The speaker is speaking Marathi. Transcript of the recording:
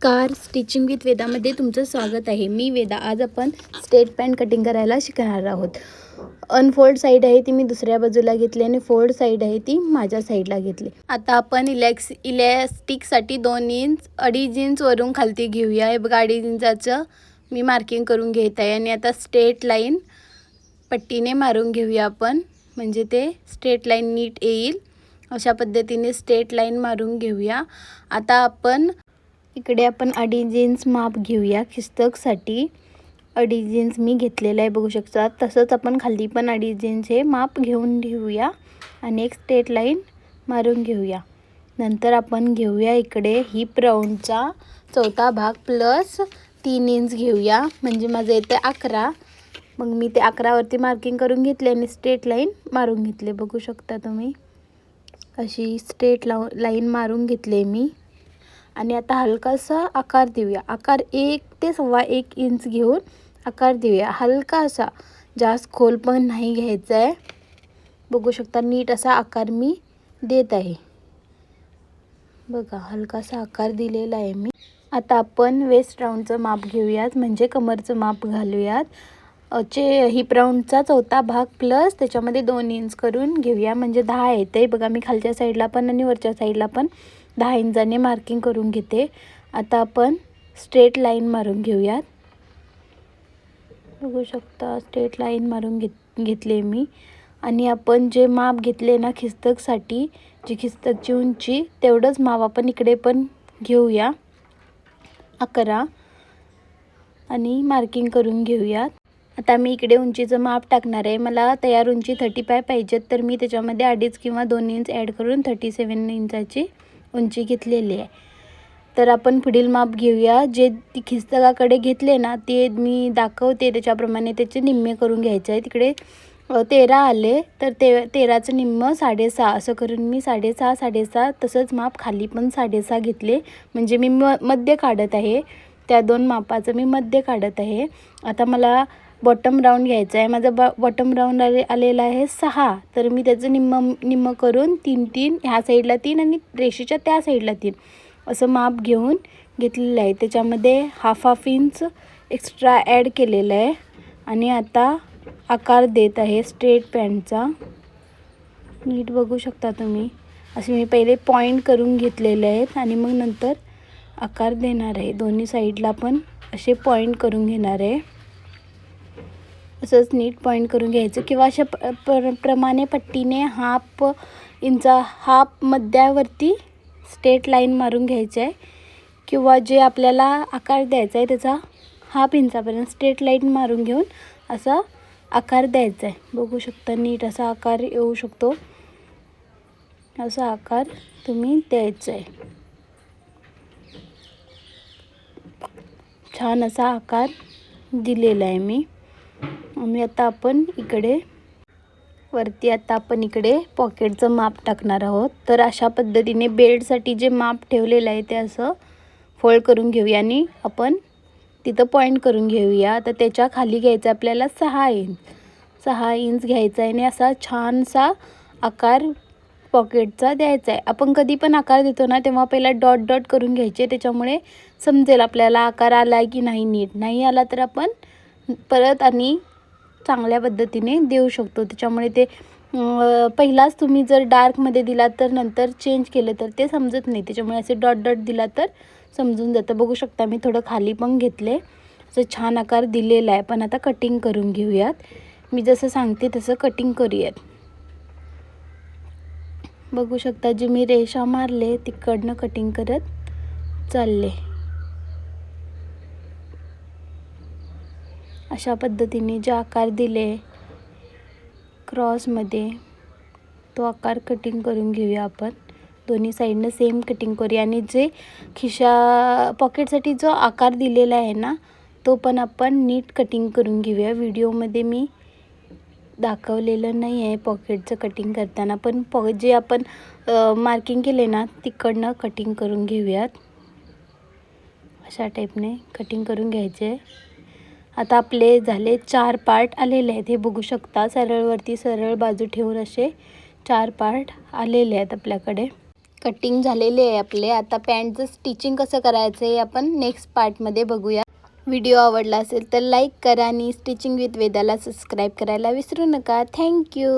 नमस्कार, स्टिचिंग विथ वेदामध्ये तुमचं स्वागत आहे. मी वेदा. आज आपण स्ट्रेट पॅन्ट कटिंग करायला शिकणार आहोत. अनफोल्ड साईड आहे ती मी दुसऱ्या बाजूला घेतली आणि फोल्ड साईड आहे ती माझ्या साईडला घेतली. आता आपण इलॅस्टिकसाठी 2 इंच 2.5 इंच वरून खालती घेऊया. हे बघा 2.5 इंचाचं मी मार्किंग करून घेत आहे आणि आता स्ट्रेट लाईन पट्टीने मारून घेऊया आपण, म्हणजे ते स्ट्रेट लाईन नीट येईल. अशा पद्धतीने स्ट्रेट लाईन मारून घेऊया. आता इकडे आपण 2.5 इंच माप घेऊया. खिस्तकसाठी 2.5 इंच मी घेतलेलं आहे, बघू शकता. तसंच आपण खाली पण 2.5 इंच हे माप घेऊन घेऊया आणि एक स्ट्रेट लाईन मारून घेऊया. नंतर आपण घेऊया इकडे हिप राऊंडचा चौथा भाग प्लस 3 इंच घेऊया, म्हणजे माझं येते 11. मग मी ते 11 वरती मार्किंग करून घेतले आणि स्ट्रेट लाईन मारून घेतले. बघू शकता तुम्ही, अशी स्ट्रेट लाईन मारून घेतले मी. आणि आता हलकासा आकार देऊया. आकार 1 ते 1.25 इंच घेऊन आकार देऊया. हलकासा, जास्त खोल पण नाही घ्यायचा आहे. बघू शकता नीट असा आकार मी देत आहे. बघा हलकासा आकार दिलेला आहे मी. आता आपण वेस्ट राऊंडचं माप घेऊयात, म्हणजे कमरचं माप घालूयात. हिप राऊंडचा चौथा भाग प्लस त्याच्यामध्ये 2 इंच करून घेऊया, म्हणजे 10 येते. बघा मी खालच्या साईडला पण आणि वरच्या साईडला पण 10 इंचाने मार्किंग करून घेते. आता आपण स्ट्रेट लाईन मारून घेऊयात. बघू शकता स्ट्रेट लाईन मारून घेतले मी. आणि आपण जे माप घेतले ना खिस्तकसाठी, जी खिस्तकची उंची, तेवढंच माप आपण इकडे पण घेऊया 11 आणि मार्किंग करून घेऊयात. आता मी इकडे उंचीचं माप टाकणार आहे. मला तयार उंची 35 पाहिजेत, तर मी त्याच्यामध्ये 2.5 किंवा 2 इंच ॲड करून 37 इंचाची उंची घेतलेली आहे. तर आपण पुढील माप घेऊया. जे खिस्तकाकडे घेतले ना ते मी दाखवते त्याच्याप्रमाणे त्याचे निम्मे करून घ्यायचे आहे. तिकडे 13 आले, तर 13चं निम्मं 6.5 असं करून मी 6.5 तसंच माप खाली पण 6.5 घेतले, म्हणजे मी मध्य काढत आहे. त्या 2 मापाचं मी मध्य काढत आहे. आता मला बॉटम राऊंड घ्यायचा आहे. माझा बॉटम राऊंड आलेला आहे 6, तर मी त्याचं निम्म करून 3 ह्या साईडला 3 आणि रेषेच्या त्या साईडला 3 असं माप घेऊन घेतलेलं आहे. त्याच्यामध्ये हाफ इंच एक्स्ट्रा ॲड केलेलं आहे. आणि आता आकार देत आहे स्ट्रेट पॅन्टचा. नीट बघू शकता तुम्ही, असे मी पहिले पॉईंट करून घेतलेले आहेत आणि मग नंतर आकार देणार आहे. दोन्ही साईडला पण असे पॉईंट करून घेणार आहे. असंच नीट पॉईंट करून घ्यायचं, किंवा अशा प्रमाणे पट्टीने हाफ मध्यावरती स्ट्रेट लाईन मारून घ्यायचं आहे, किंवा जे आपल्याला आकार द्यायचा आहे त्याचा ½ इंचापर्यंत स्ट्रेट लाईन मारून घेऊन असा आकार द्यायचा आहे. बघू शकता नीट असा आकार येऊ शकतो. असा आकार तुम्ही द्यायचा आहे. छान असा आकार दिलेला आहे मी. आणि आता आपण इकडे पॉकेटचं माप टाकणार आहोत. तर अशा पद्धतीने बेल्टसाठी जे माप ठेवलेलं आहे ते असं फोल्ड करून घेऊया आणि आपण तिथं पॉईंट करून घेऊया. तर त्याच्या खाली घ्यायचं आपल्याला 6 इंच घ्यायचा आहे आणि असा छानसा आकार पॉकेटचा द्यायचा आहे. आपण कधी पण आकार देतो ना तेव्हा पहिला डॉट करून घ्यायचे, त्याच्यामुळे समजेल आपल्याला आकार आला आहे की नाही. नीट नाही आला तर आपण परत आणि चांगल्या पद्धतीने देऊ शकतो. त्याच्यामुळे ते पहिलाच तुम्ही जर डार्कमध्ये दिला तर नंतर चेंज केलं तर ते समजत नाही. त्याच्यामुळे असे डॉट दिला तर समजून जातं. बघू शकता मी थोडं खाली पण घेतले. असं छान आकार दिलेला आहे. पण आता कटिंग करून घेऊयात. मी जसं सांगते तसं कटिंग करूयात. बघू शकता जे मी रेषा मारले तिकडनं कटिंग करत चालले. अशा पद्धतीने जे आकार दिले क्रॉसमध्ये तो आकार कटिंग करून घेऊया आपण. दोन्ही साईडनं सेम कटिंग करूया. आणि जे पॉकेटसाठी जो आकार दिलेला आहे ना तो पण आपण नीट कटिंग करून घेऊया. व्हिडिओमध्ये मी दाखवलेलं नाही आहे पॉकेटचं कटिंग करताना, पण जे आपण मार्किंग केले ना तिकडनं कटिंग करून घेऊयात. अशा टाईपने कटिंग करून घ्यायचे. आता आपले झाले 4 पार्ट आलेले आहेत. हे बघू शकता सरळ बाजू ठेवून असे 4 पार्ट आलेले आहेत आपल्याकडे. कटिंग झालेले आहे आपले. आता पॅन्टचं स्टिचिंग कसं करायचं आहे आपण नेक्स्ट पार्टमध्ये बघूया. व्हिडिओ आवडला असेल तर लाईक करा आणि स्टिचिंग विथ वेदाला सबस्क्राईब करायला विसरू नका. थँक्यू.